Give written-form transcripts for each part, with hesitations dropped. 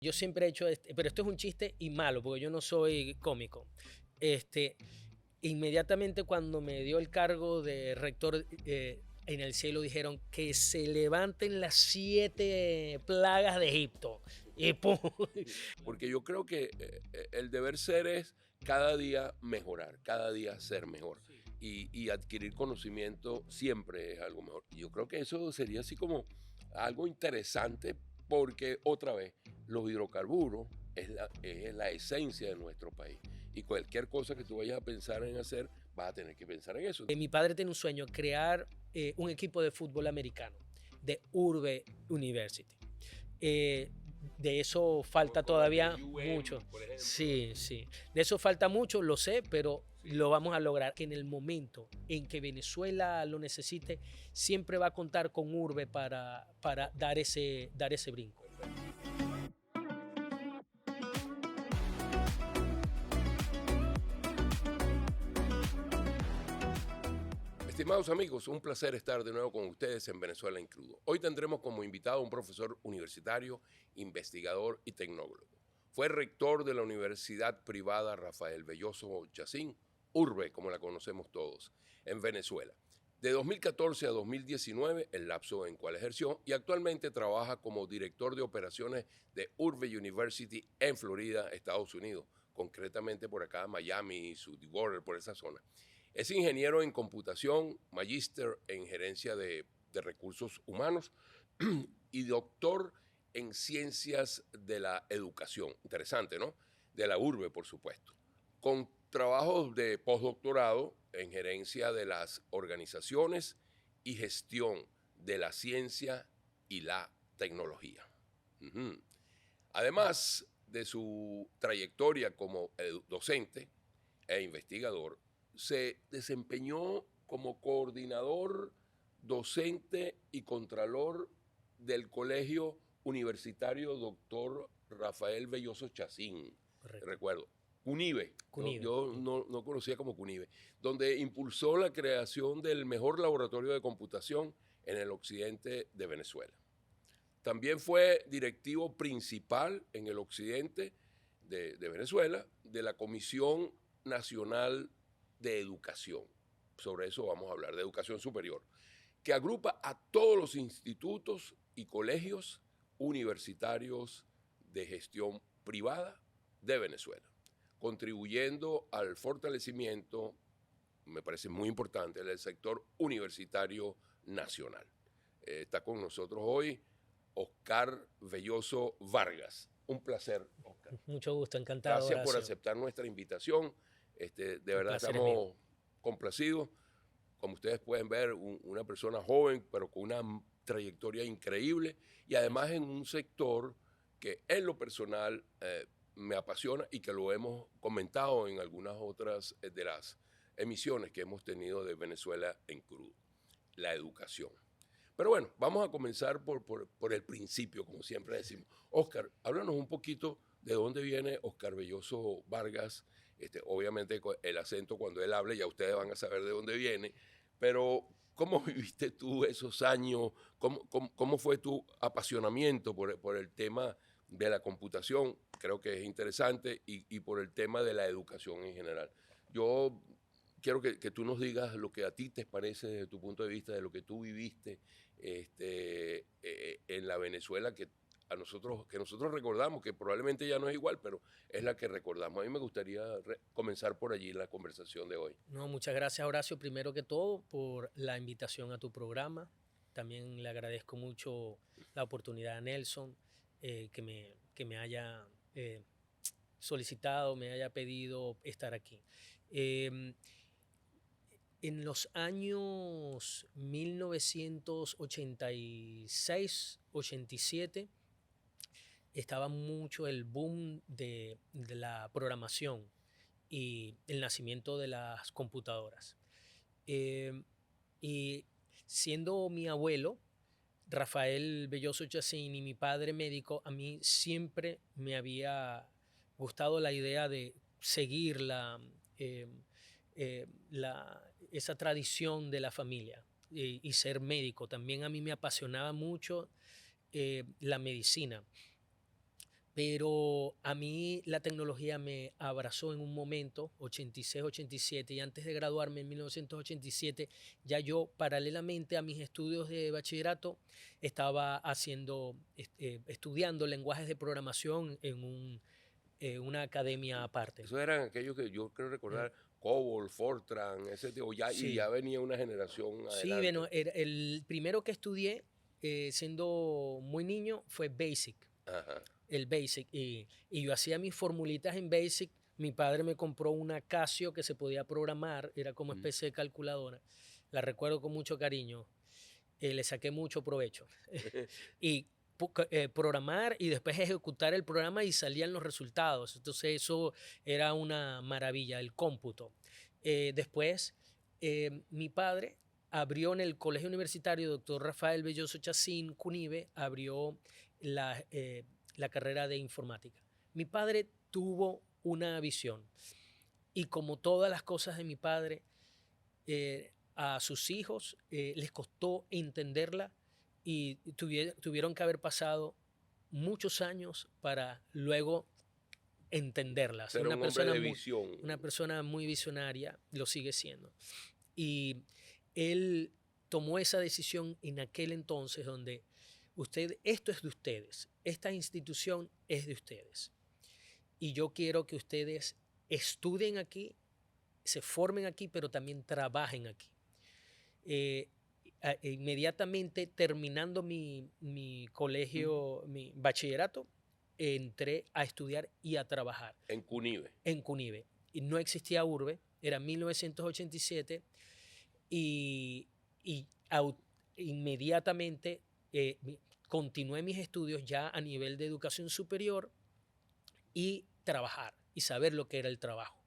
Yo siempre he hecho, pero esto es un chiste y malo, porque yo no soy cómico. Este, Inmediatamente cuando me dio el cargo de rector, en el cielo dijeron que se levanten las 7 plagas de Egipto. Y ¡pum! Porque yo creo que el deber ser es cada día mejorar, cada día ser mejor. Sí. Y adquirir conocimiento siempre es algo mejor. Y yo creo que eso sería así como algo interesante porque otra vez, los hidrocarburos es la esencia de nuestro país. Y cualquier cosa que tú vayas a pensar en hacer, vas a tener que pensar en eso. Mi padre tiene un sueño, crear un equipo de fútbol americano, de Urbe University. Eh, de eso falta Como el todavía de mucho. UN, por ejemplo. Sí, sí. De eso falta mucho, lo sé, pero lo vamos a lograr. Que en el momento en que Venezuela lo necesite, siempre va a contar con Urbe para dar ese brinco. Estimados amigos, un placer estar de nuevo con ustedes en Venezuela en Crudo. Hoy tendremos como invitado a un profesor universitario, investigador y tecnólogo. Fue rector de la Universidad Privada Rafael Belloso Chacín, Urbe, como la conocemos todos, en Venezuela. De 2014 a 2019, el lapso en cual ejerció, y actualmente trabaja como director de operaciones de Urbe University en Florida, Estados Unidos, concretamente por acá, Miami, Sudwater, por esa zona. Es ingeniero en computación, magíster en gerencia de recursos humanos y doctor en ciencias de la educación. Interesante, ¿no? De la URBE, por supuesto. Con trabajos de postdoctorado en gerencia de las organizaciones y gestión de la ciencia y la tecnología. Ujú. Además de su trayectoria como docente e investigador, se desempeñó como coordinador docente y contralor del Colegio Universitario Doctor Rafael Belloso Chacín, Correcto. recuerdo, CUNIVE, Cunive. yo no conocía como CUNIVE, donde impulsó la creación del mejor laboratorio de computación en el occidente de Venezuela. También fue directivo principal en el occidente de Venezuela de la Comisión Nacional de Educación. Sobre eso vamos a hablar, de educación superior, que agrupa a todos los institutos y colegios universitarios de gestión privada de Venezuela, contribuyendo al fortalecimiento, me parece muy importante, del sector universitario nacional. Está con nosotros hoy Oscar Belloso Vargas. Un placer, Oscar. Mucho gusto, encantado, Gracias por Horacio. aceptar nuestra invitación. De El verdad placer es mío. estamos complacidos. Como ustedes pueden ver, una persona joven, pero con una trayectoria increíble y además en un sector que en lo personal me apasiona y que lo hemos comentado en algunas otras de las emisiones que hemos tenido de Venezuela en Crudo, la educación. Pero bueno, vamos a comenzar por el principio, como siempre decimos. Oscar, háblanos un poquito de dónde viene Oscar Belloso Vargas. Obviamente el acento cuando él hable ya ustedes van a saber de dónde viene, pero ¿cómo viviste tú esos años? ¿Cómo fue tu apasionamiento por el tema de la computación? Creo que es interesante y por el tema de la educación en general. Yo quiero que tú nos digas lo que a ti te parece desde tu punto de vista, de lo que tú viviste en la Venezuela que nosotros recordamos, que probablemente ya no es igual, pero es la que recordamos. A mí me gustaría comenzar por allí la conversación de hoy. No, muchas gracias, Horacio, primero que todo, por la invitación a tu programa. También le agradezco mucho la oportunidad a Nelson, que me haya solicitado, me haya pedido estar aquí. Eh, en los años 1986-87 estaba mucho el boom de la programación y el nacimiento de las computadoras. Eh, y siendo mi abuelo, Rafael Belloso Chacín, y mi padre médico, a mí siempre me había gustado la idea de seguir eh, esa tradición de la familia y ser médico. También a mí me apasionaba mucho la medicina. pero a mí la tecnología me abrazó en un momento, 86, 87, y antes de graduarme en 1987, ya yo paralelamente a mis estudios de bachillerato estaba estudiando lenguajes de programación en una academia aparte. Esos eran aquellos que yo creo Eh, recordar, COBOL, Fortran, ese tipo, y ya sí, venía una generación sí, bueno, adelante. el primero que estudié siendo muy niño fue Basic. Ajá. El Basic. Y yo hacía mis formulitas en Basic. Mi padre me compró una Casio que se podía programar, era como Mm. especie de calculadora. La recuerdo con mucho cariño. Le saqué mucho provecho. Y programar y después ejecutar el programa y salían los resultados. Entonces eso era una maravilla, el cómputo. Después, mi padre abrió en el Colegio Universitario Dr. Rafael Belloso Chacín, CUNIVE, abrió la carrera de informática. Mi padre tuvo una visión y como todas las cosas de mi padre, a sus hijos les costó entenderla y tuvieron que haber pasado muchos años para luego entenderla. Ser un hombre de visión. Una persona muy visionaria, lo sigue siendo. Y él tomó esa decisión en aquel entonces donde esto es de ustedes, esta institución es de ustedes. Y yo quiero que ustedes estudien aquí, se formen aquí, pero también trabajen aquí. Eh, Inmediatamente terminando mi colegio, mi bachillerato, entré a estudiar y a trabajar En CUNIVE. en CUNIVE. Y no existía URBE, era 1987 y, y inmediatamente eh, continué mis estudios ya a nivel de educación superior y trabajar y saber lo que era el trabajo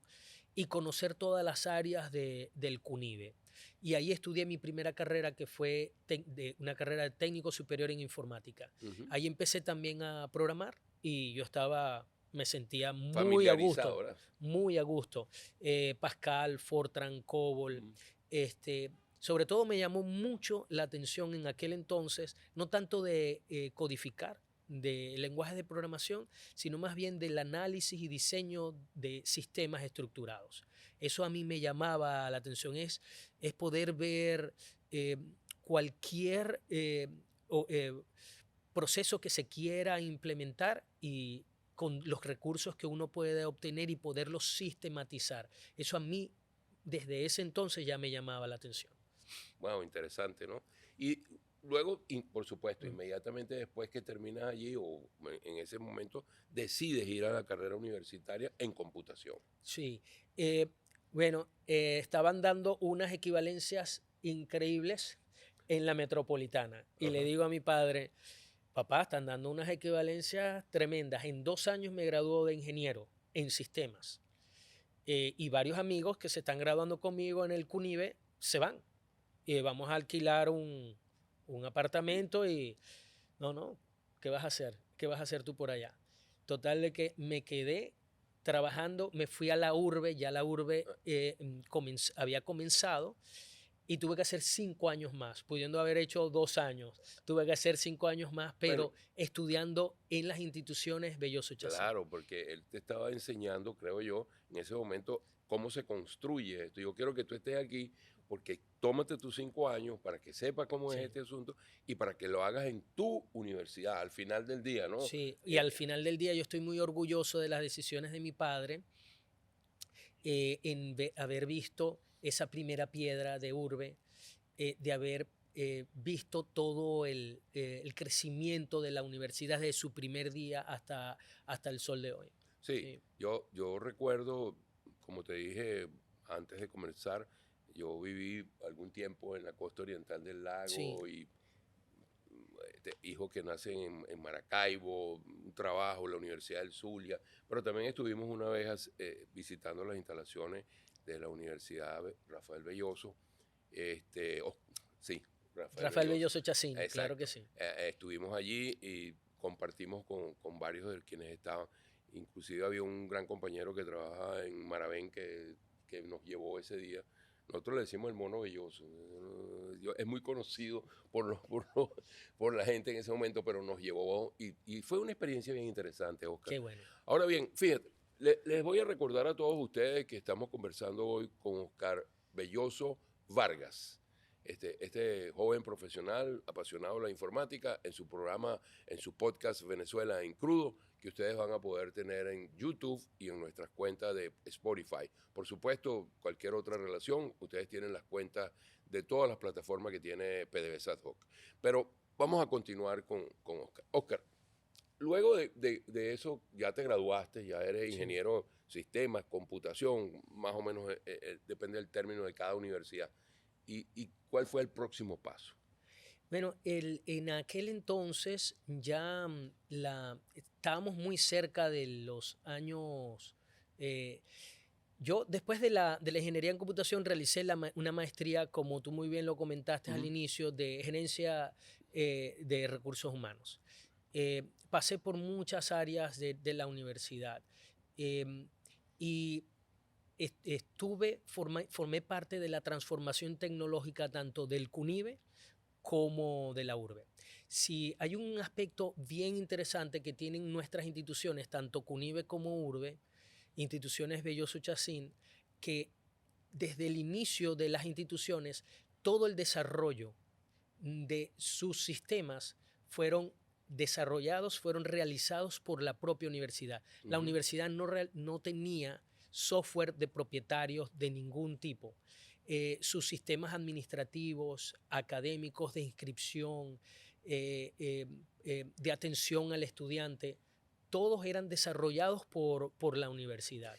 y conocer todas las áreas del CUNIVE. Y ahí estudié mi primera carrera, que fue una carrera de técnico superior en informática. Ujú. Ahí empecé también a programar y yo me sentía Familiarizado, ¿verdad? muy a gusto. Pascal, Fortran, COBOL, Mm. sobre todo me llamó mucho la atención en aquel entonces, no tanto de codificar, de lenguajes de programación, sino más bien del análisis y diseño de sistemas estructurados. Eso a mí me llamaba la atención, es poder ver eh, cualquier proceso que se quiera implementar y con los recursos que uno puede obtener y poderlos sistematizar. Eso a mí desde ese entonces ya me llamaba la atención. Wow, interesante, ¿no? Y luego, por supuesto, Mm. inmediatamente después que terminas allí o en ese momento, decides ir a la carrera universitaria en computación. Sí, bueno, estaban dando unas equivalencias increíbles en la metropolitana y le Ajá. digo a mi padre, papá, están dando unas equivalencias tremendas. En 2 años me graduó de ingeniero en sistemas y varios amigos que se están graduando conmigo en el CUNIVE se van y vamos a alquilar un apartamento y no, no, ¿qué vas a hacer? ¿Qué vas a hacer tú por allá? Total de que me quedé trabajando, me fui a la urbe, ya la urbe había comenzado y tuve que hacer 5 años más, pudiendo haber hecho 2 años. Tuve que hacer 5 años más, Bueno, pero estudiando en las instituciones Belloso Chacín. claro, porque él te estaba enseñando, creo yo, en ese momento cómo se construye esto. Yo quiero que tú estés aquí porque tómate tus 5 años para que sepas cómo es Sí, este asunto y para que lo hagas en tu universidad al final del día, ¿no? sí. Y Eh, al final del día yo estoy muy orgulloso de las decisiones de mi padre haber visto esa primera piedra de urbe, de haber visto todo el crecimiento de la universidad desde su primer día hasta el sol de hoy. sí, Sí, yo recuerdo, como te dije antes de comenzar, yo viví algún tiempo en la costa oriental del sí, lago y hijos que nacen en Maracaibo, un trabajo, la Universidad del Zulia, pero también estuvimos una vez visitando las instalaciones de la Universidad Rafael Belloso, sí, Rafael Rafael Belloso, Belloso Chacín, claro que exacto. sí. Estuvimos allí y compartimos con varios de quienes estaban, inclusive había un gran compañero que trabajaba en Maravén que nos llevó ese día Nosotros le decimos el mono velloso. Es muy conocido por la gente en ese momento, pero nos llevó y fue una experiencia bien interesante, Oscar. Qué bueno. Ahora bien, fíjate, les voy a recordar a todos ustedes que estamos conversando hoy con Oscar Belloso Vargas. Este joven profesional apasionado de la informática en su programa, en su podcast Venezuela en Crudo, que ustedes van a poder tener en YouTube y en nuestras cuentas de Spotify. Por supuesto, cualquier otra relación, ustedes tienen las cuentas de todas las plataformas que tiene PDVSA ad hoc. Pero vamos a continuar con Oscar. Oscar, luego de eso ya te graduaste, ya eres Sí. ingeniero sistemas, computación, más o menos depende del término de cada universidad. ¿Y cuál fue el próximo paso? Bueno, en aquel entonces ya estábamos muy cerca de los años. eh, yo, después de la ingeniería en computación, realicé una maestría, como tú muy bien lo comentaste al Ujú. inicio, de gerencia de recursos humanos. Pasé por muchas áreas de la universidad em, y formé parte de la transformación tecnológica tanto del CUNIVE como de la urbe. Si hay un aspecto bien interesante que tienen nuestras instituciones, tanto CUNIVE como urbe, instituciones Belloso Chacín, que desde el inicio de las instituciones, todo el desarrollo de sus sistemas fueron desarrollados, fueron realizados por la propia universidad. La Ujú. universidad no tenía software de propietarios de ningún tipo. Sus sistemas administrativos, académicos de inscripción, de atención al estudiante, todos eran desarrollados por la universidad.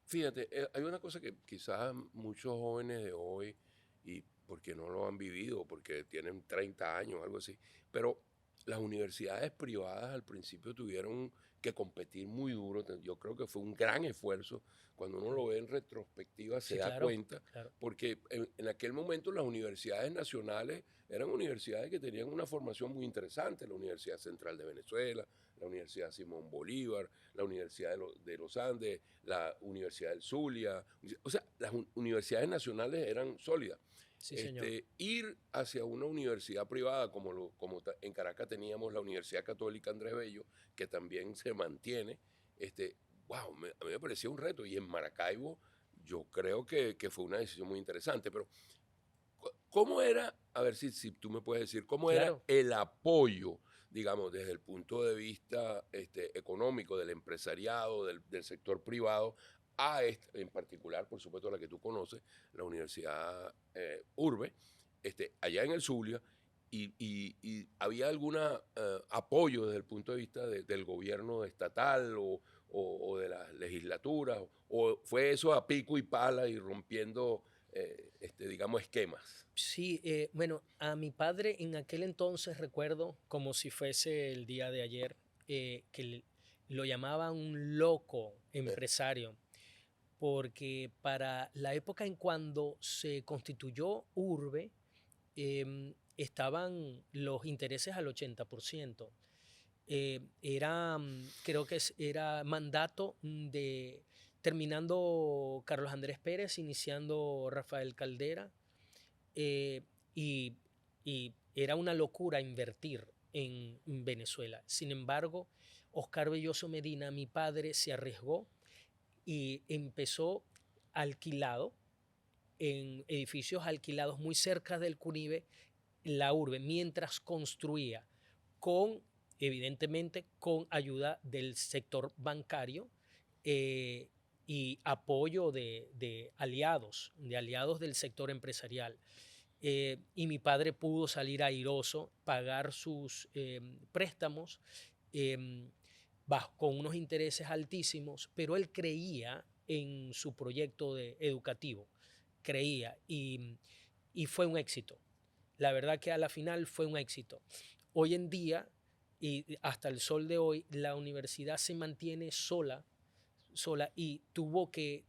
Fíjate, hay una cosa que quizás muchos jóvenes de hoy, y porque no lo han vivido, porque tienen 30 años, algo así, pero las universidades privadas al principio tuvieron que competir muy duro. Yo creo que fue un gran esfuerzo. Cuando uno lo ve en retrospectiva se Sí, da claro, cuenta, claro. porque en aquel momento las universidades nacionales eran universidades que tenían una formación muy interesante, la Universidad Central de Venezuela, la Universidad Simón Bolívar, la Universidad de los Andes, la Universidad del Zulia. O sea, las universidades nacionales eran sólidas. Sí, señor. Ir hacia una universidad privada, en Caracas teníamos la Universidad Católica Andrés Bello, que también se mantiene, wow, a mí me parecía un reto. Y en Maracaibo yo creo que fue una decisión muy interesante. Pero, ¿cómo era, a ver si tú me puedes decir, cómo era Claro. el apoyo, digamos, desde el punto de vista económico del empresariado, del sector privado, en particular, por supuesto, la que tú conoces, la Universidad Urbe, allá en el Zulia, y había algún apoyo desde el punto de vista del gobierno estatal o de las legislaturas, o fue eso a pico y pala y rompiendo, digamos, esquemas? Sí, bueno, a mi padre en aquel entonces recuerdo como si fuese el día de ayer, lo llamaban un loco empresario, porque para la época en cuando se constituyó Urbe, estaban los intereses al 80%. Creo que era mandato de terminando Carlos Andrés Pérez, iniciando Rafael Caldera, eh, y, y era una locura invertir en Venezuela. Sin embargo, Oscar Belloso Medina, mi padre, se arriesgó y empezó alquilado, en edificios alquilados muy cerca del CUNIVE, la urbe, mientras construía con, evidentemente, con ayuda del sector bancario eh, y apoyo de aliados del sector empresarial. Y mi padre pudo salir airoso, pagar sus préstamos eh, con unos intereses altísimos, pero él creía en su proyecto educativo, creía y fue un éxito. La verdad que a la final fue un éxito. Hoy en día y hasta el sol de hoy, la universidad se mantiene sola y tuvo que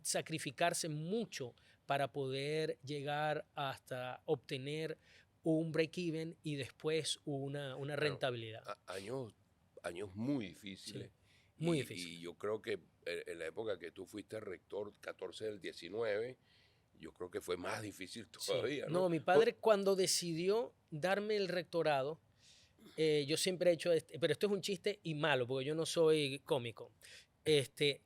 sacrificarse mucho para poder llegar hasta obtener un break-even y después una Claro, rentabilidad. años muy Sí, difíciles. muy difícil. Y yo creo que en la época que tú fuiste rector, 14 del 19, yo creo que fue más difícil Sí. todavía, ¿no? No, mi padre cuando decidió darme el rectorado, yo siempre he hecho, pero esto es un chiste y malo, porque yo no soy cómico. Este,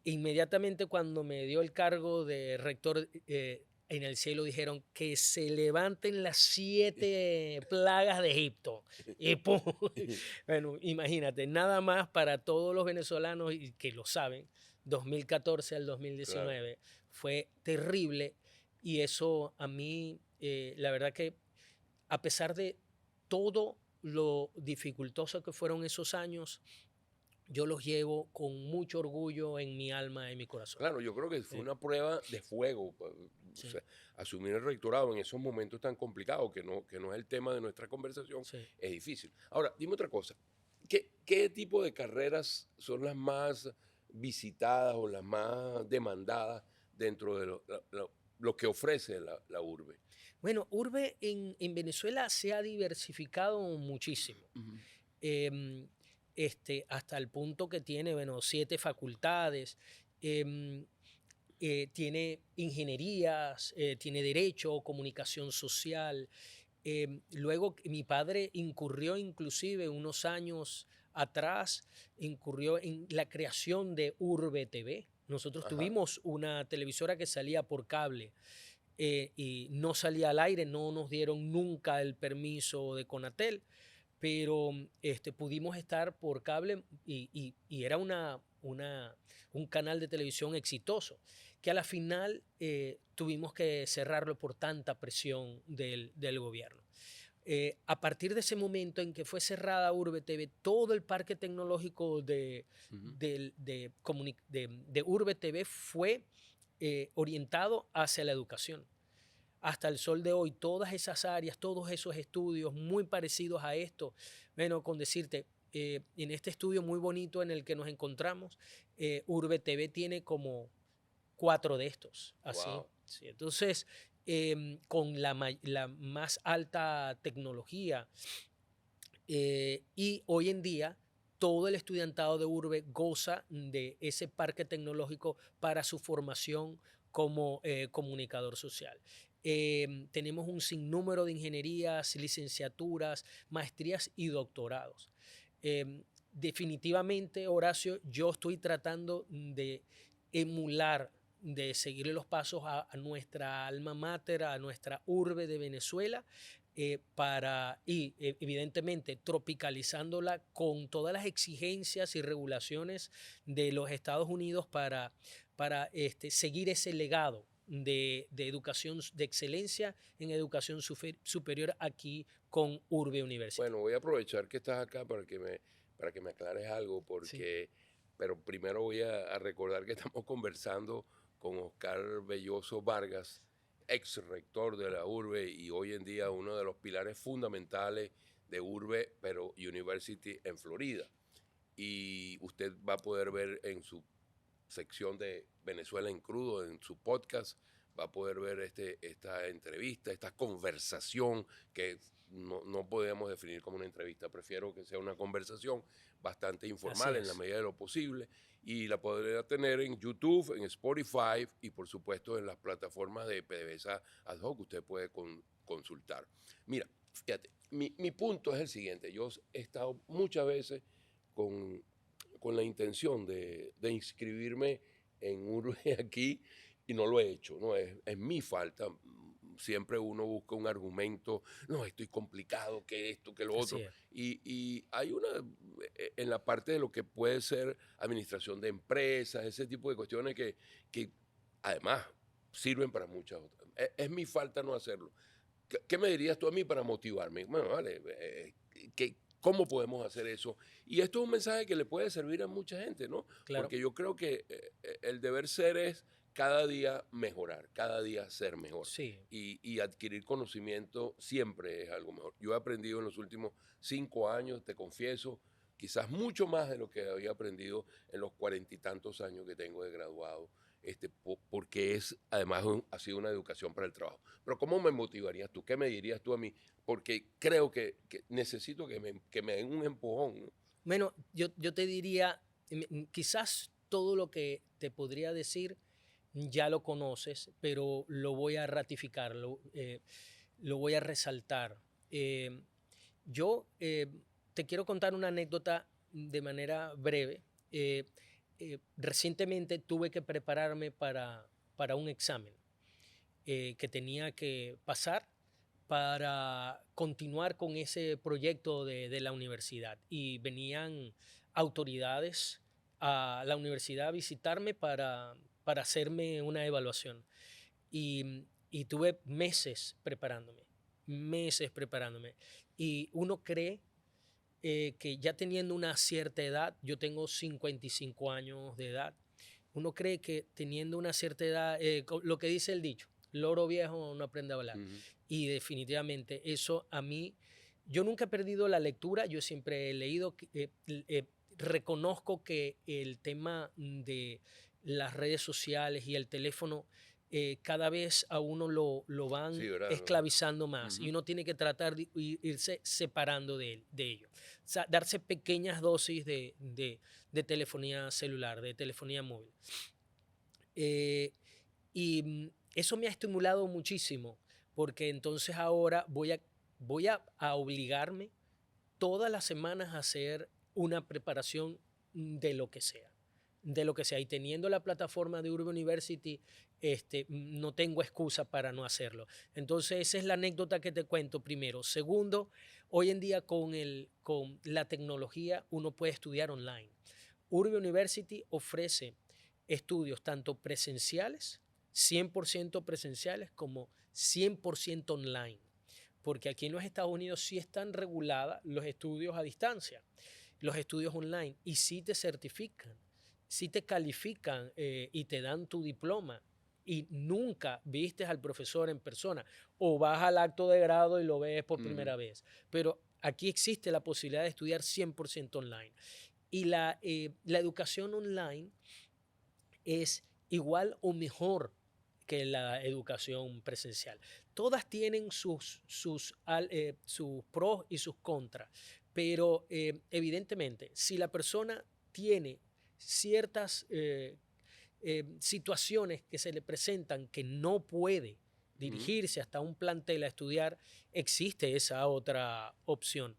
Inmediatamente cuando me dio el cargo de rector, en el cielo dijeron que se levanten las 7 plagas de Egipto. Y pum. Bueno, imagínate, nada más para todos los venezolanos y que lo saben, 2014 al Claro. 2019 fue terrible y eso a mí, la verdad que a pesar de todo lo dificultoso que fueron esos años, yo los llevo con mucho orgullo en mi alma y en mi corazón. Claro, yo creo que fue Sí, una prueba de fuego. O sí, sea, asumir el rectorado en esos momentos tan complicados, que no es el tema de nuestra conversación, sí. es difícil. Ahora, dime otra cosa. ¿Qué tipo de carreras son las más visitadas o las más demandadas dentro de lo que ofrece la urbe? Bueno, Urbe en Venezuela se ha diversificado muchísimo. Ujú. em, Hasta el punto que tiene, bueno, 7 facultades, em, tiene ingenierías, tiene derecho, comunicación social. Luego mi padre incurrió inclusive unos años atrás, incurrió en la creación de Urbe TV. Nosotros Ajá. tuvimos una televisora que salía por cable, y no salía al aire, no nos dieron nunca el permiso de Conatel, pero pudimos estar por cable y era un canal de televisión exitoso, que a la final tuvimos que cerrarlo por tanta presión del gobierno. A partir de ese momento en que fue cerrada Urbe TV, todo el parque tecnológico Ujú. de Urbe TV fue orientado hacia la educación. Hasta el sol de hoy, todas esas áreas, todos esos estudios muy parecidos a esto, bueno, con decirte, en este estudio muy bonito en el que nos encontramos, Urbe TV tiene como 4 de estos, así. Wow. Sí, entonces, con la más alta tecnología, y hoy en día todo el estudiantado de Urbe goza de ese parque tecnológico para su formación como comunicador social. Tenemos un sinnúmero de ingenierías, licenciaturas, maestrías y doctorados. Definitivamente, Horacio, yo estoy tratando de emular, de seguirle los pasos a nuestra alma mater, a nuestra urbe de Venezuela, evidentemente tropicalizándola con todas las exigencias y regulaciones de los Estados Unidos para seguir ese legado de educación de excelencia en educación superior aquí con Urbe University. Bueno, voy a aprovechar que estás acá para que me aclares algo, Sí, pero primero voy a recordar que estamos conversando con Oscar Belloso Vargas, ex rector de la URBE y hoy en día uno de los pilares fundamentales de URBE, pero University en Florida. Y usted va a poder ver en su sección de Venezuela en crudo, en su podcast, va a poder ver esta entrevista, esta conversación que no podemos definir como una entrevista. Prefiero que sea una conversación bastante así informal en la es. medida de lo posible y la podrá tener en YouTube, en Spotify y por supuesto en las plataformas de PDVSA ad hoc que usted puede consultar. Mira, fíjate, mi punto es el siguiente. Yo he estado muchas veces con con la intención de inscribirme en Urbe aquí y no lo he hecho, ¿no? Es mi falta. Siempre uno busca un argumento, no, estoy complicado, que esto, que lo Así otro. es. Y hay una, en la parte de lo que puede ser administración de empresas, ese tipo de cuestiones que además sirven para muchas otras. Es mi falta no hacerlo. ¿Qué me dirías tú a mí para motivarme? Bueno, vale, ¿cómo podemos hacer eso? Y esto es un mensaje que le puede servir a mucha gente, ¿no? Claro. Porque yo creo que el deber ser es cada día mejorar, cada día ser mejor. Sí, Y adquirir conocimiento siempre es algo mejor. Yo he aprendido en los últimos 5 años, te confieso, quizás mucho más de lo que había aprendido en los 40 y tantos años que tengo de graduado, porque es además ha sido una educación para el trabajo. Pero ¿cómo me motivarías tú? ¿Qué me dirías tú a mí? Porque creo que necesito que me den un empujón, ¿no? bueno, yo te diría, quizás todo lo que te podría decir ya lo conoces, pero lo voy a ratificar, lo voy a resaltar. Yo te quiero contar una anécdota de manera breve. Recientemente tuve que prepararme para un examen que tenía que pasar para continuar con ese proyecto de la universidad. Y venían autoridades a la universidad a visitarme para hacerme una evaluación. Y tuve meses preparándome. Y uno cree que ya teniendo una cierta edad, yo tengo 55 años de edad, uno cree que teniendo una cierta edad, lo que dice el dicho, loro viejo no aprende a hablar. Y definitivamente eso a mí, yo nunca he perdido la lectura, yo siempre he leído, reconozco que el tema de las redes sociales y el teléfono cada vez a uno lo van Sí, ¿verdad? esclavizando más y uno tiene que tratar de irse separando de ello. O sea, darse pequeñas dosis de telefonía celular, de telefonía móvil. Y eso me ha estimulado muchísimo porque entonces ahora voy a obligarme todas las semanas a hacer una preparación de lo que sea. De lo que sea. Y teniendo la plataforma de Urban University, no tengo excusa para no hacerlo. Entonces, esa es la anécdota que te cuento primero. Segundo, hoy en día con la tecnología uno puede estudiar online. Urban University ofrece estudios tanto presenciales, 100% presenciales, como 100% online. Porque aquí en los Estados Unidos sí están regulados los estudios a distancia, los estudios online, y sí te certifican, sí te califican y te dan tu diploma. Y nunca viste al profesor en persona o vas al acto de grado y lo ves por primera vez. Pero aquí existe la posibilidad de estudiar 100% online. Y la educación online es igual o mejor que la educación presencial. Todas tienen sus pros y sus contras, pero evidentemente, si la persona tiene ciertas situaciones que se le presentan que no puede dirigirse hasta un plantel a estudiar, existe esa otra opción.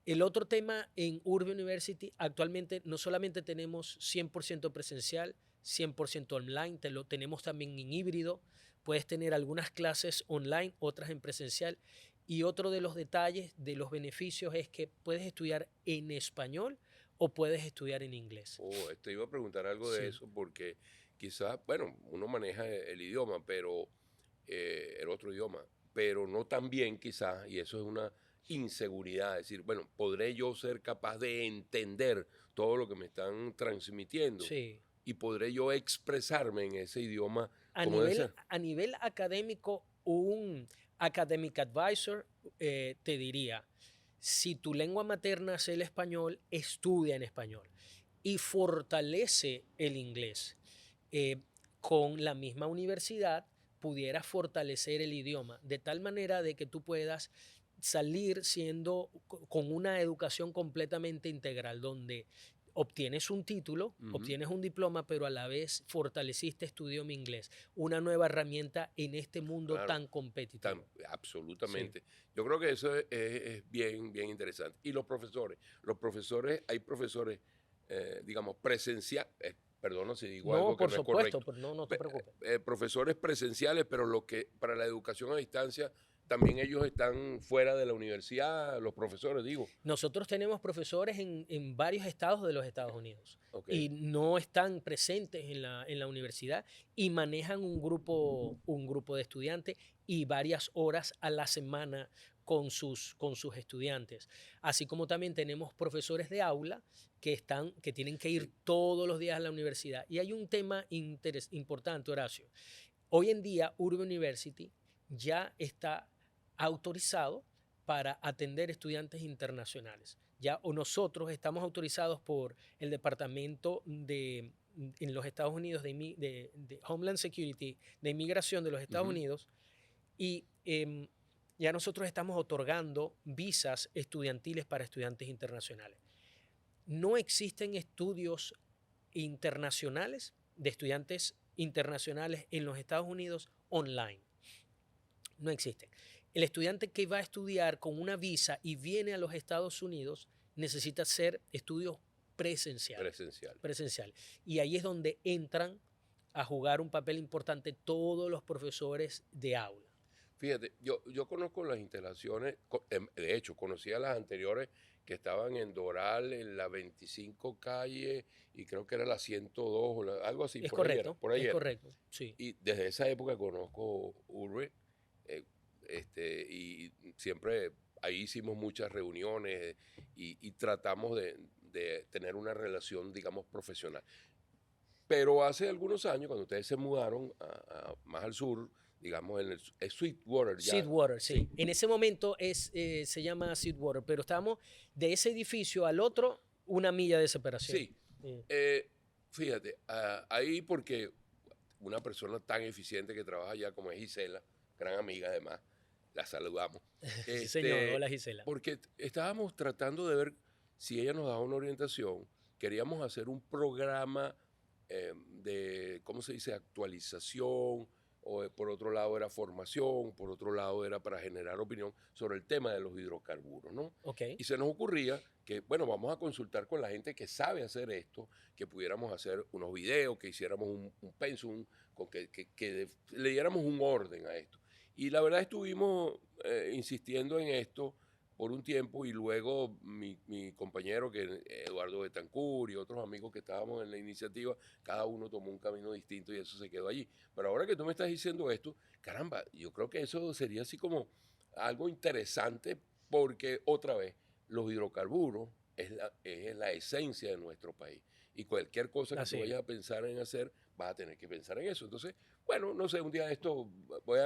El otro tema en Urban University, actualmente no solamente tenemos 100% presencial, 100% online, lo tenemos también en híbrido. Puedes tener algunas clases online, otras en presencial. Y otro de los detalles, de los beneficios, es que puedes estudiar en español o puedes estudiar en inglés. Te iba a preguntar algo de Sí. eso porque quizás, bueno, uno maneja el idioma, pero el otro idioma, pero no tan bien quizás, y eso es una inseguridad, es decir, bueno, ¿podré yo ser capaz de entender todo lo que me están transmitiendo? Sí. ¿Y podré yo expresarme en ese idioma A como debe nivel, ser? a nivel académico, un academic advisor te diría, si tu lengua materna es el español, estudia en español y fortalece el inglés. Con la misma universidad pudieras fortalecer el idioma de tal manera de que tú puedas salir con una educación completamente integral, donde obtienes un título, obtienes un diploma, pero a la vez fortaleciste tu idioma inglés, una nueva herramienta en este mundo Claro, tan competitivo. Sí. absolutamente. Yo creo que eso es bien, bien interesante. Y los profesores, hay profesores, digamos, presenciales, perdona si digo No, algo que por no es supuesto, correcto, pero no te preocupes. profesores presenciales, pero lo que para la educación a distancia, también ellos están fuera de la universidad, los profesores, digo. Nosotros tenemos profesores en varios estados de los Estados Unidos Ok. y no están presentes en la universidad y manejan un grupo de estudiantes y varias horas a la semana con sus estudiantes. Así como también tenemos profesores de aula que tienen que ir Sí. todos los días a la universidad. Y hay un tema importante, Horacio. Hoy en día, Urban University ya está autorizado para atender estudiantes internacionales. Ya o nosotros estamos autorizados por el Departamento en los Estados Unidos de Homeland Security, de Inmigración de los Estados Unidos, y ya nosotros estamos otorgando visas estudiantiles para estudiantes internacionales. No existen estudios internacionales de estudiantes internacionales en los Estados Unidos online. No existen. El estudiante que va a estudiar con una visa y viene a los Estados Unidos necesita hacer estudios presencial. Y ahí es donde entran a jugar un papel importante todos los profesores de aula. Fíjate, yo conozco las instalaciones, de hecho, conocía las anteriores que estaban en Doral, en la 25 calle, y creo que era la 102, algo así, Es por ahí era, correcto, por ahí es era. correcto, sí. Y desde esa época conozco Urbe, eh, y siempre ahí hicimos muchas reuniones y tratamos de tener una relación, digamos, profesional. Pero hace algunos años, cuando ustedes se mudaron más al sur, digamos, es Sweetwater ya. Sweetwater, sí. En ese momento se llama Sweetwater, pero estamos de ese edificio al otro 1 milla de separación. Sí. Fíjate, ahí porque una persona tan eficiente que trabaja allá como es Gisela, gran amiga además, la saludamos. Sí, señor. Hola, Gisela. Porque estábamos tratando de ver si ella nos daba una orientación. Queríamos hacer un programa de, ¿cómo se dice?, actualización, o por otro lado era formación, por otro lado era para generar opinión sobre el tema de los hidrocarburos, ¿no? Okay. Y se nos ocurría que, bueno, vamos a consultar con la gente que sabe hacer esto, que pudiéramos hacer unos videos, que hiciéramos un pensum, que le diéramos un orden a esto. Y la verdad estuvimos insistiendo en esto por un tiempo y luego mi compañero, que Eduardo Betancur y otros amigos que estábamos en la iniciativa, cada uno tomó un camino distinto y eso se quedó allí. Pero ahora que tú me estás diciendo esto, caramba, yo creo que eso sería así como algo interesante porque otra vez los hidrocarburos es la esencia de nuestro país y cualquier cosa que tú vayas a pensar en hacer, vas a tener que pensar en eso. Entonces, bueno, no sé, un día de esto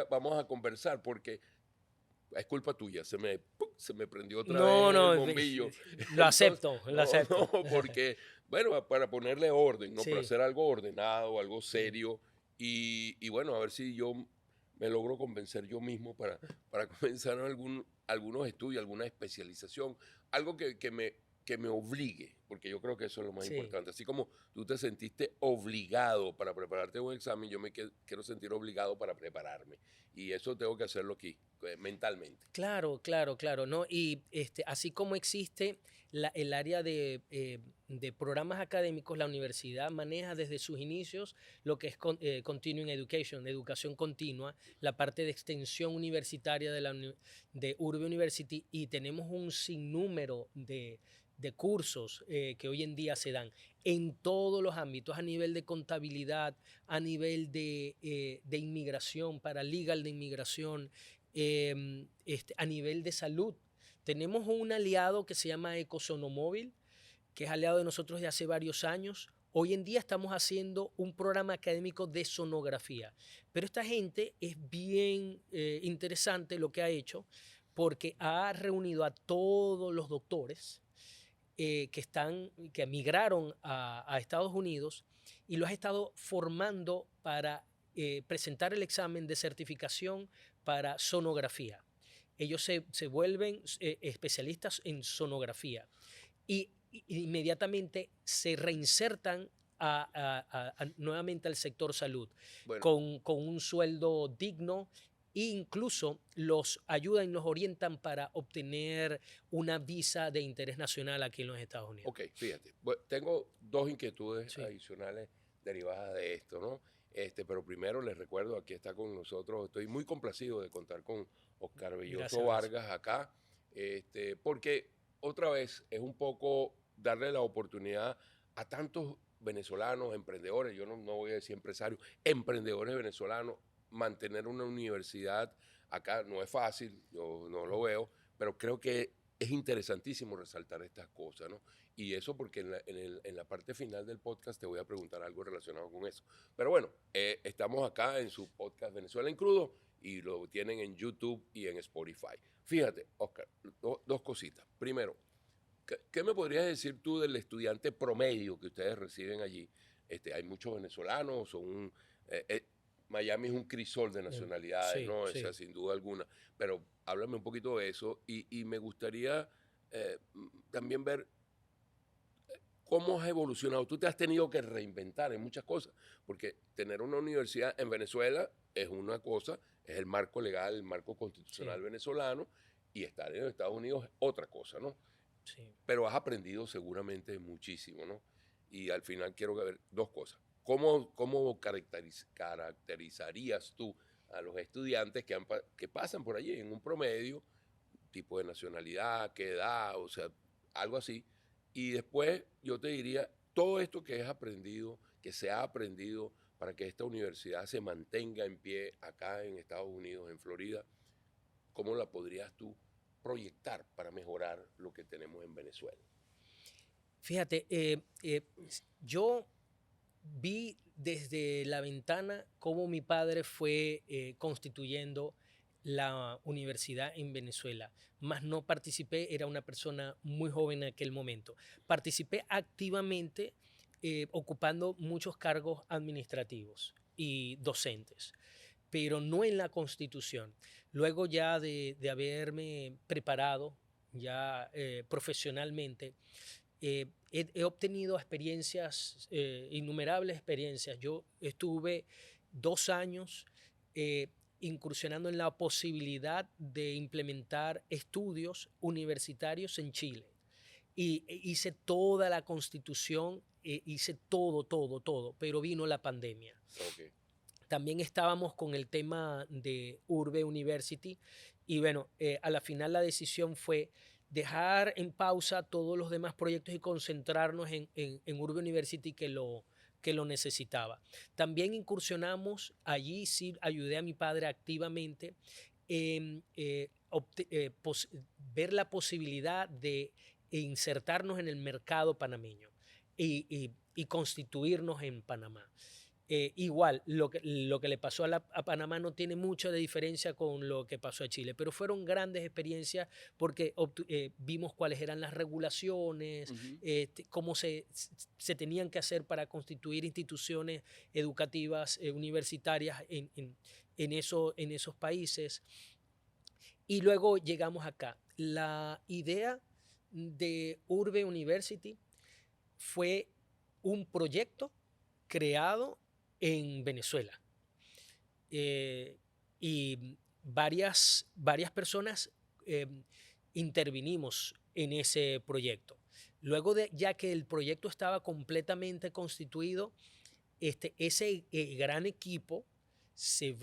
vamos a conversar porque es culpa tuya, se me prendió otra vez el bombillo. Lo acepto, lo acepto. No, porque, bueno, para ponerle orden, ¿no? Para hacer algo ordenado, algo serio, y bueno, a ver si yo me logro convencer yo mismo para comenzar algunos estudios, alguna especialización, algo que me obligue, porque yo creo que eso es lo más importante. Así como tú te sentiste obligado para prepararte un examen, yo me quiero sentir obligado para prepararme. Y eso tengo que hacerlo aquí, mentalmente. Claro, ¿no? Y así como existe el área de programas académicos, la universidad maneja desde sus inicios lo que es Continuing Education, educación continua, la parte de extensión universitaria de Urbe University, y tenemos un sinnúmero de cursos que hoy en día se dan en todos los ámbitos, a nivel de contabilidad, a nivel de inmigración, para legal de inmigración, a nivel de salud. Tenemos un aliado que se llama Ecosonomóvil, que es aliado de nosotros de hace varios años. Hoy en día estamos haciendo un programa académico de sonografía, pero esta gente es bien interesante lo que ha hecho, porque ha reunido a todos los doctores que emigraron a Estados Unidos y los ha estado formando para presentar el examen de certificación para sonografía. Ellos se vuelven especialistas en sonografía y inmediatamente se reinsertan nuevamente al sector salud, bueno, con un sueldo digno. Incluso los ayudan y nos orientan para obtener una visa de interés nacional aquí en los Estados Unidos. Ok, fíjate, bueno, tengo dos inquietudes adicionales derivadas de esto, ¿no? Pero primero les recuerdo, aquí está con nosotros, estoy muy complacido de contar con Oscar Belloso Vargas acá, porque otra vez es un poco darle la oportunidad a tantos venezolanos, emprendedores, yo no voy a decir empresarios, emprendedores venezolanos, mantener una universidad acá no es fácil, yo no lo veo, pero creo que es interesantísimo resaltar estas cosas, ¿no? Y eso porque en la parte final del podcast te voy a preguntar algo relacionado con eso. Pero bueno, estamos acá en su podcast Venezuela en Crudo y lo tienen en YouTube y en Spotify. Fíjate, Oscar, dos cositas. Primero, ¿qué me podrías decir tú del estudiante promedio que ustedes reciben allí? Hay muchos venezolanos, Miami es un crisol de nacionalidades, ¿no? O sea, sin duda alguna. Pero háblame un poquito de eso y me gustaría también ver ¿Cómo has evolucionado? Tú te has tenido que reinventar en muchas cosas, porque tener una universidad en Venezuela es una cosa, es el marco legal, el marco constitucional Sí, venezolano, y estar en los Estados Unidos es otra cosa, ¿no? sí. Pero has aprendido seguramente muchísimo, ¿no? Y al final quiero ver dos cosas. ¿Cómo caracterizarías tú a los estudiantes que pasan por allí en un promedio, tipo de nacionalidad, qué edad, o sea, algo así? Y después yo te diría, todo esto que has aprendido, que se ha aprendido para que esta universidad se mantenga en pie acá en Estados Unidos, en Florida, ¿cómo la podrías tú proyectar para mejorar lo que tenemos en Venezuela? Fíjate, yo vi desde la ventana cómo mi padre fue constituyendo la universidad en Venezuela, mas no participé, era una persona muy joven en aquel momento. Participé activamente ocupando muchos cargos administrativos y docentes, pero no en la constitución. Luego ya de haberme preparado ya profesionalmente, he obtenido experiencias, innumerables experiencias. Yo estuve 2 años eh, incursionando en la posibilidad de implementar estudios universitarios en Chile. Y hice toda la constitución, hice todo, todo, todo, pero vino la pandemia. Ok. También estábamos con el tema de Urbe University y bueno, a la final la decisión fue dejar en pausa todos los demás proyectos y concentrarnos en Urbe University que lo necesitaba. También incursionamos allí, sí ayudé a mi padre activamente en ver la posibilidad de insertarnos en el mercado panameño y constituirnos en Panamá. Igual, lo que le pasó a Panamá no tiene mucha de diferencia con lo que pasó a Chile, pero fueron grandes experiencias porque vimos cuáles eran las regulaciones, Ujú. cómo se tenían que hacer para constituir instituciones educativas universitarias en esos países. Y luego llegamos acá. La idea de Urbe University fue un proyecto creado en Venezuela. Y varias personas eh, intervinimos en ese proyecto. Luego de ya que el proyecto estaba completamente constituido, ese gran equipo se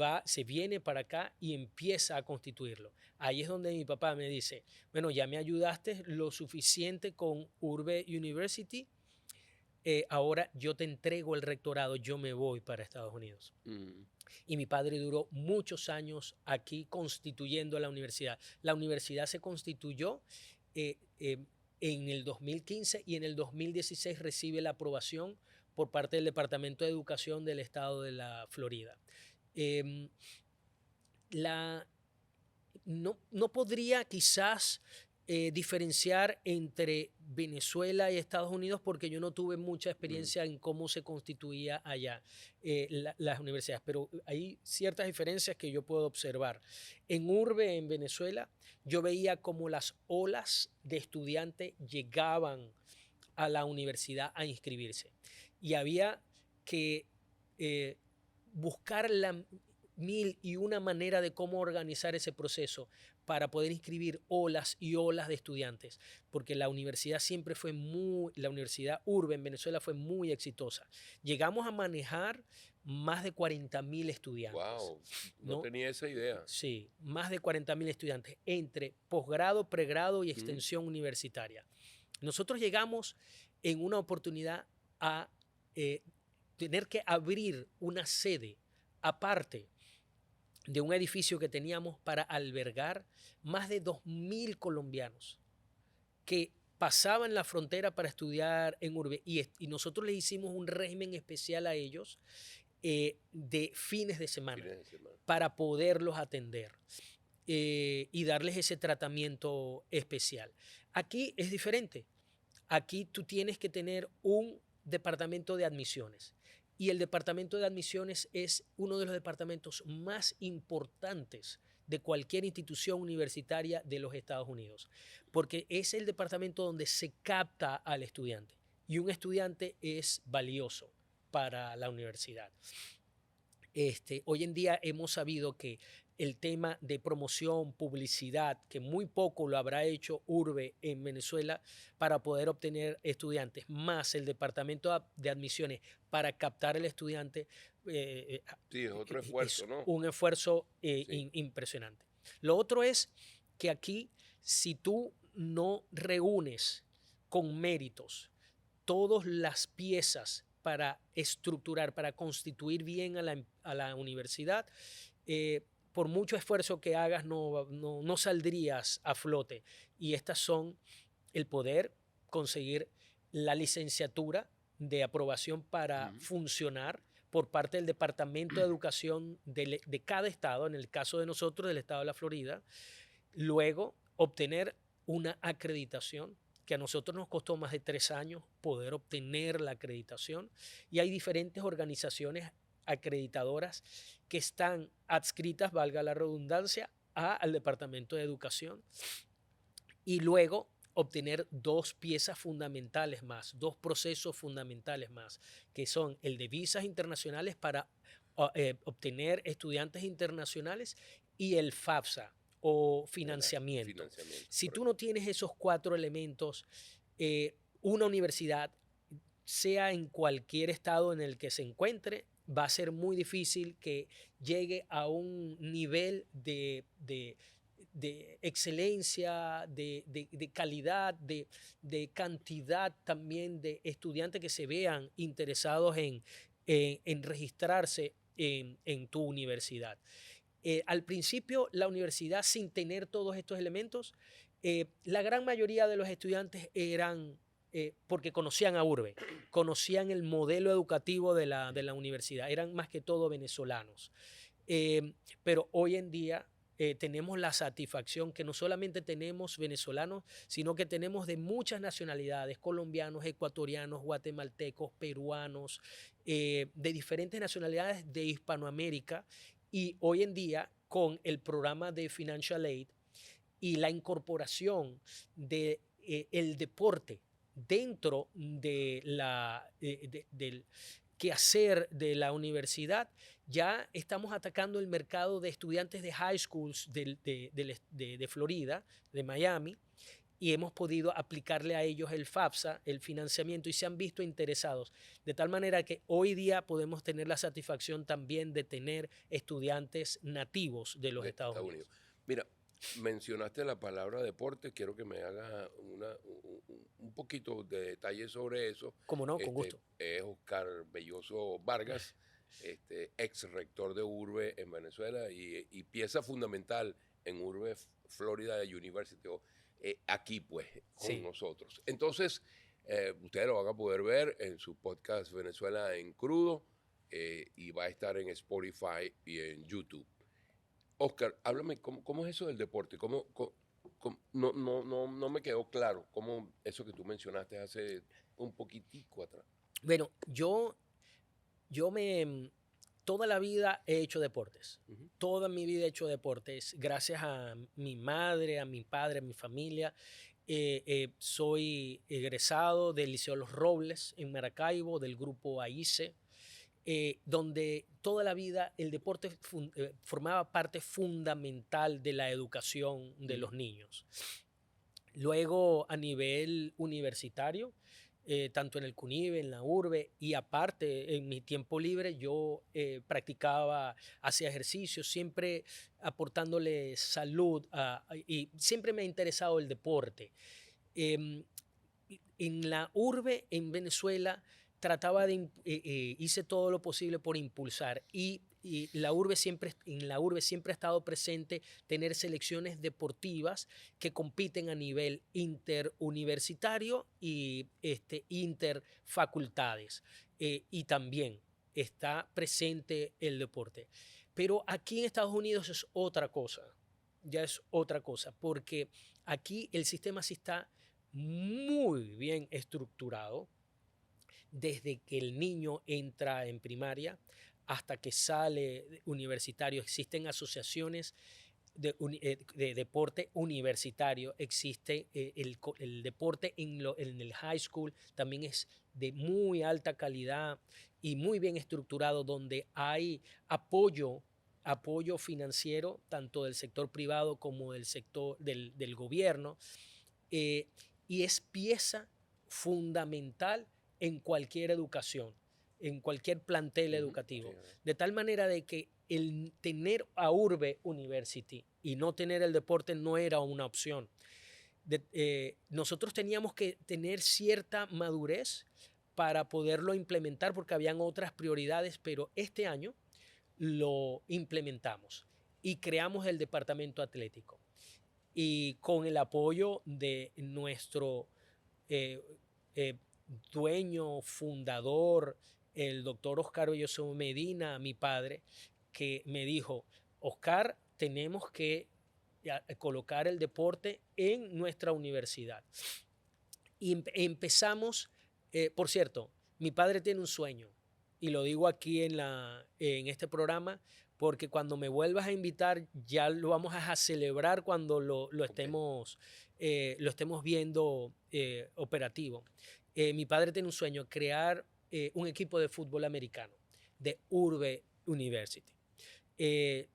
viene para acá y empieza a constituirlo. Ahí es donde mi papá me dice, bueno, ya me ayudaste lo suficiente con Urbe University, ahora yo te entrego el rectorado, yo me voy para Estados Unidos. Mm. Y mi padre duró muchos años aquí constituyendo la universidad. La universidad se constituyó en el 2015 y en el 2016 recibe la aprobación por parte del Departamento de Educación del Estado de la Florida. Eh, la, no podría quizás diferenciar entre Venezuela y Estados Unidos porque yo no tuve mucha Mm. experiencia en cómo se constituía allá las universidades, pero hay ciertas diferencias que yo puedo observar. En Urbe, en Venezuela, yo veía cómo las olas de estudiantes llegaban a la universidad a inscribirse y había que eh, buscar la mil y una manera de cómo organizar ese proceso para poder inscribir olas y olas de estudiantes, porque la universidad siempre fue la Universidad Urbe en Venezuela fue muy exitosa. Llegamos a manejar más de 40.000 estudiantes, Wow, no ¿no? tenía esa idea. Sí, más de 40.000 estudiantes entre posgrado, pregrado y Mm. extensión universitaria. Nosotros llegamos en una oportunidad a eh, tener que abrir una sede aparte de un edificio que teníamos para albergar más de 2.000 colombianos que pasaban la frontera para estudiar en Urbe y nosotros les hicimos un régimen especial a ellos de fines de semana Fines de semana. para poderlos atender y darles ese tratamiento especial. Aquí es diferente. Aquí tú tienes que tener un departamento de admisiones. Y el departamento de admisiones es uno de los departamentos más importantes de cualquier institución universitaria de los Estados Unidos, porque es el departamento donde se capta al estudiante. y un estudiante es valioso para la universidad. Hoy en día hemos sabido que el tema de promoción, publicidad, que muy poco lo habrá hecho Urbe en Venezuela para poder obtener estudiantes, más el departamento de admisiones para captar al estudiante, Sí, es otro es esfuerzo, ¿no? un esfuerzo Sí. impresionante. Lo otro es que aquí, si tú no reúnes con méritos todas las piezas para estructurar, para constituir bien a la universidad, por mucho esfuerzo que hagas, no saldrías a flote. Y estas son el poder conseguir la licenciatura de aprobación para Ujú. funcionar por parte del Departamento de Educación de cada estado, en el caso de nosotros, del estado de la Florida. Luego, obtener una acreditación, que a nosotros nos costó más de 3 años poder obtener la acreditación. Y hay diferentes organizaciones acreditadoras que están adscritas, valga la redundancia, al Departamento de Educación. Y luego obtener dos piezas fundamentales más, dos procesos fundamentales más, que son el de visas internacionales para obtener estudiantes internacionales y el FAFSA o financiamiento. Financiamiento, Si tú correcto. no tienes esos cuatro elementos, una universidad, sea en cualquier estado en el que se encuentre, va a ser muy difícil que llegue a un nivel de excelencia, de calidad, de cantidad también de estudiantes que se vean interesados en registrarse en tu universidad. Al principio, la universidad, sin tener todos estos elementos, la gran mayoría de los estudiantes eran, porque conocían a Urbe, conocían el modelo educativo de la universidad, eran más que todo venezolanos. Pero hoy en día tenemos la satisfacción que no solamente tenemos venezolanos, sino que tenemos de muchas nacionalidades, colombianos, ecuatorianos, guatemaltecos, peruanos, de diferentes nacionalidades de Hispanoamérica. Y hoy en día, con el programa de Financial Aid y la incorporación de el deporte dentro del quehacer de la universidad, ya estamos atacando el mercado de estudiantes de high schools de Florida, de Miami, y hemos podido aplicarle a ellos el FAFSA, el financiamiento, y se han visto interesados. De tal manera que hoy día podemos tener la satisfacción también de tener estudiantes nativos de los De Estados Estados Unidos. Unidos. Mira, mencionaste la palabra deporte, quiero que me haga un poquito de detalle sobre eso. Como no, con gusto. Es Oscar Belloso Vargas, ex rector de Urbe en Venezuela y pieza fundamental en Urbe Florida University, aquí pues con Sí, nosotros. Entonces, ustedes lo van a poder ver en su podcast Venezuela en crudo y va a estar en Spotify y en YouTube. Oscar, háblame, ¿cómo es eso del deporte? No me quedó claro cómo eso que tú mencionaste hace un poquitico atrás. bueno, yo toda la vida he hecho deportes. Ujú. Toda mi vida he hecho deportes. Gracias a mi madre, a mi padre, a mi familia. Soy egresado del Liceo Los Robles en Maracaibo, del grupo AICE, donde toda la vida el deporte formaba parte fundamental de la educación de los niños. Luego, a nivel universitario, tanto en el CUNIVE, en la URBE, y aparte, en mi tiempo libre, yo practicaba, hacía ejercicio, siempre aportándole salud y siempre me ha interesado el deporte. Em, en la urbe en Venezuela hice todo lo posible por impulsar y en la urbe siempre ha estado presente tener selecciones deportivas que compiten a nivel interuniversitario y interfacultades. Y también está presente el deporte. Pero aquí en Estados Unidos es otra cosa, ya es otra cosa, porque aquí el sistema sí está muy bien estructurado desde que el niño entra en primaria hasta que sale universitario. Existen asociaciones de deporte universitario, existe el deporte en el high school, también es de muy alta calidad y muy bien estructurado, donde hay apoyo financiero, tanto del sector privado como del sector del gobierno, eh, y es pieza fundamental en cualquier educación, en cualquier plantel educativo. De tal manera de que el tener a Urbe University y no tener el deporte no era una opción. Nosotros teníamos que tener cierta madurez para poderlo implementar porque habían otras prioridades, pero este año lo implementamos y creamos el departamento atlético. Y con el apoyo de nuestro eh, eh, dueño, fundador, el doctor Oscar Belloso Medina, mi padre, que me dijo, Oscar, tenemos que colocar el deporte en nuestra universidad. Y empezamos, por cierto, mi padre tiene un sueño, y lo digo aquí en este programa, porque cuando me vuelvas a invitar ya lo vamos a celebrar cuando lo estemos viendo operativo. Mi padre tiene un sueño, crear un equipo de fútbol americano de Urbe University. De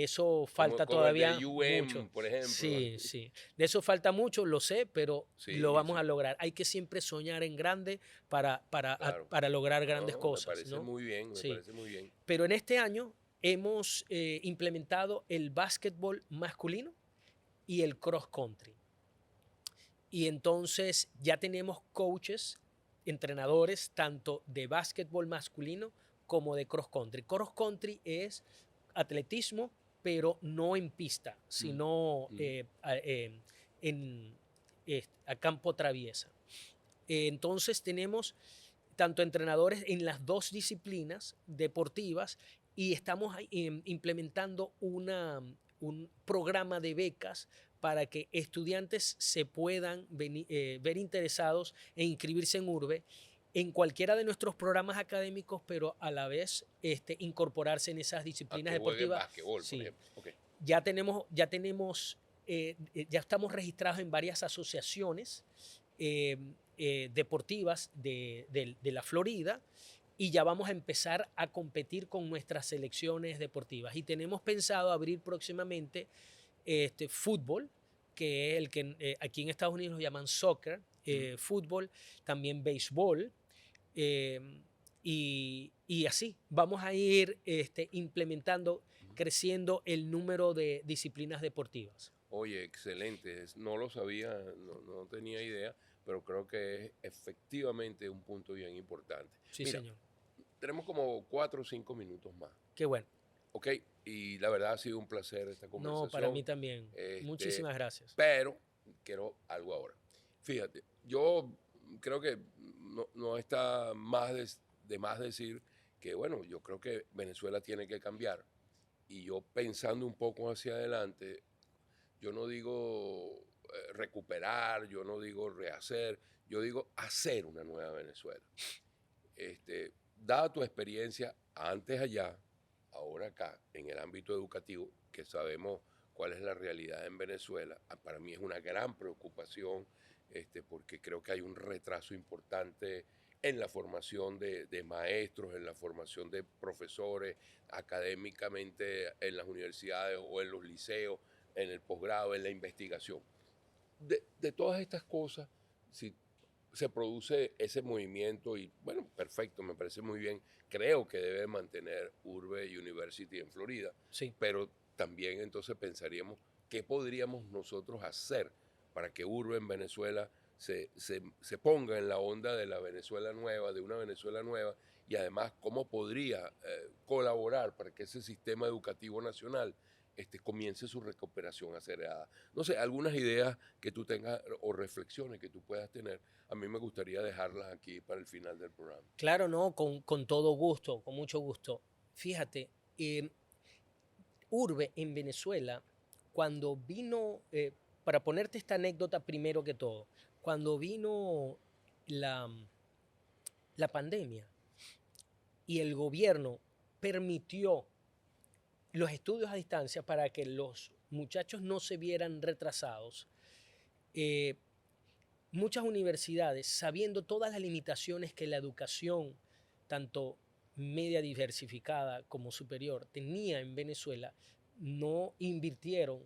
eso falta como el todavía de UM, mucho. por ejemplo. Sí, sí. De eso falta mucho, lo sé, pero Sí, lo vamos sí. a lograr. Hay que siempre soñar en grande para Claro. lograr grandes No, cosas. me parece ¿no? muy bien, me Sí. parece muy bien. Pero en este año hemos implementado el básquetbol masculino y el cross country. Y entonces ya tenemos coaches, entrenadores, tanto de básquetbol masculino como de cross country. Cross country es atletismo, pero no en pista, sino a campo traviesa. Entonces tenemos tanto entrenadores en las dos disciplinas deportivas y estamos implementando un programa de becas para que estudiantes se puedan ver interesados e inscribirse en Urbe en cualquiera de nuestros programas académicos, pero a la vez incorporarse en esas disciplinas deportivas. Básquetbol, sí. por ejemplo. Okay. Ya estamos registrados en varias asociaciones deportivas de la Florida y ya vamos a empezar a competir con nuestras selecciones deportivas. Y tenemos pensado abrir próximamente fútbol, que es el que aquí en Estados Unidos llaman soccer, fútbol, también béisbol, y así vamos a ir implementando, creciendo el número de disciplinas deportivas. Oye, excelente. No lo sabía, no tenía idea, pero creo que es efectivamente un punto bien importante. Sí, Mira, señor. tenemos como 4 o 5 minutos más. Qué bueno. Ok, y la verdad ha sido un placer esta conversación. No, para mí también. Muchísimas gracias. Pero quiero algo ahora. Fíjate, yo creo que no está de más decir que, bueno, yo creo que Venezuela tiene que cambiar. Y yo pensando un poco hacia adelante, yo no digo recuperar, yo no digo rehacer, yo digo hacer una nueva Venezuela. Dada tu experiencia antes allá, ahora acá, en el ámbito educativo, que sabemos cuál es la realidad en Venezuela, para mí es una gran preocupación, porque creo que hay un retraso importante en la formación de maestros, en la formación de profesores, académicamente en las universidades o en los liceos, en el posgrado, en la investigación. De todas estas cosas, si se produce ese movimiento y, bueno, perfecto, me parece muy bien. Creo que debe mantener Urbe University en Florida, sí. Pero también entonces pensaríamos qué podríamos nosotros hacer para que Urbe en Venezuela se ponga en la onda de la Venezuela nueva, de una Venezuela nueva, y además cómo podría colaborar para que ese sistema educativo nacional comience su recuperación acelerada. No sé, algunas ideas que tú tengas o reflexiones que tú puedas tener, a mí me gustaría dejarlas aquí para el final del programa. Claro, no, con todo gusto, con mucho gusto. Fíjate, Urbe en Venezuela, cuando vino, para ponerte esta anécdota primero que todo, cuando vino la pandemia y el gobierno permitió los estudios a distancia para que los muchachos no se vieran retrasados, muchas universidades, sabiendo todas las limitaciones que la educación, tanto media diversificada como superior, tenía en Venezuela, no invirtieron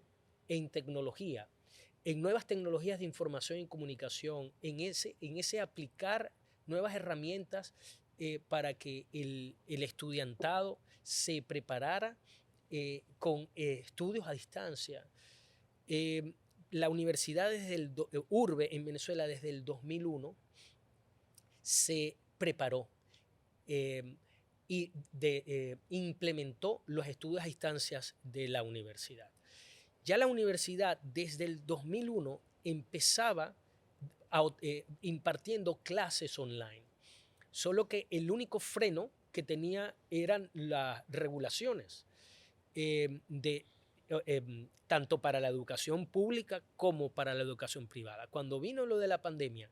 en tecnología, en nuevas tecnologías de información y comunicación, en ese aplicar nuevas herramientas para que el estudiantado se preparara con estudios a distancia. La universidad URBE en Venezuela desde el 2001 se preparó y implementó los estudios a distancias de la universidad. Ya la universidad desde el 2001 empezaba impartiendo clases online, solo que el único freno que tenía eran las regulaciones tanto para la educación pública como para la educación privada. Cuando vino lo de la pandemia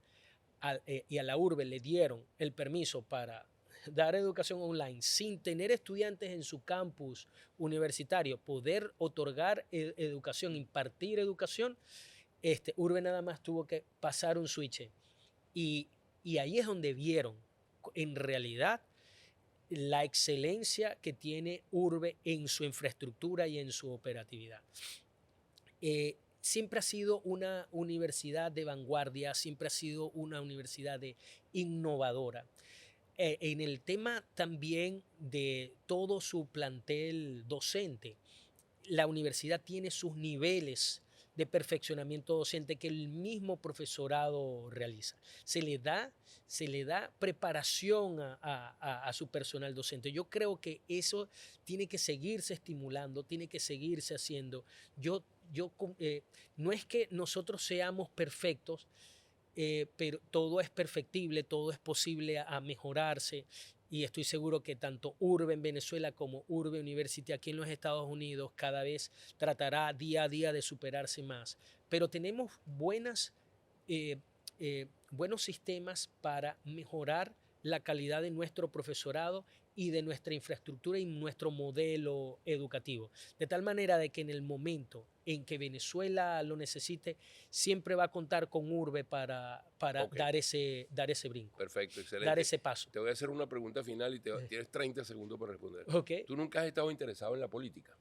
y a la URBE le dieron el permiso para dar educación online sin tener estudiantes en su campus universitario, poder otorgar educación, impartir educación, URBE nada más tuvo que pasar un switch. Y ahí es donde vieron en realidad la excelencia que tiene URBE en su infraestructura y en su operatividad. Siempre ha sido una universidad de vanguardia, siempre ha sido una universidad innovadora. En el tema también de todo su plantel docente, la universidad tiene sus niveles de perfeccionamiento docente que el mismo profesorado realiza. Se le da preparación a su personal docente. Yo creo que eso tiene que seguirse estimulando, tiene que seguirse haciendo. No es que nosotros seamos perfectos, pero todo es perfectible, todo es posible a mejorarse. Y estoy seguro que tanto URBE en Venezuela como URBE University aquí en los Estados Unidos cada vez tratará día a día de superarse más. Pero tenemos buenos sistemas para mejorar la calidad de nuestro profesorado y de nuestra infraestructura y nuestro modelo educativo. De tal manera de que en el momento en que Venezuela lo necesite, siempre va a contar con URBE para dar ese brinco. Perfecto, excelente. Dar ese paso. Te voy a hacer una pregunta final y tienes 30 segundos para responder. Okay. ¿Tú nunca has estado interesado en la política?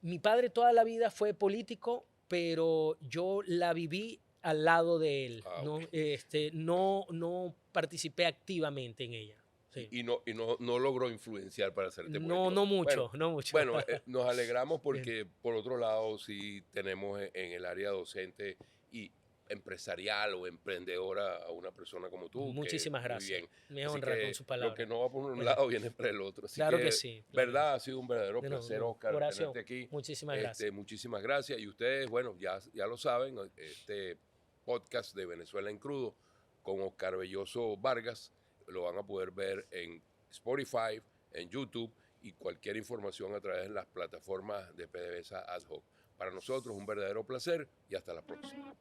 Mi padre toda la vida fue político, pero yo la viví al lado de él. Okay. No participé activamente en ella. Sí. Y no logró influenciar para hacerte político. No mucho. Bueno, nos alegramos porque por otro lado sí tenemos en el área docente y empresarial o emprendedora a una persona como tú. Muchísimas gracias. Muy bien. Me honra con sus palabras. Lo que no va por un lado viene por el otro. Así claro que sí. Claro verdad, ha sido un verdadero placer, Oscar, tenerte aquí. Muchísimas gracias. Muchísimas gracias. Y ustedes, bueno, ya lo saben, este podcast de Venezuela en Crudo con Oscar Belloso Vargas lo van a poder ver en Spotify, en YouTube y cualquier información a través de las plataformas de PDVSA Ad Hoc. Para nosotros un verdadero placer y hasta la próxima.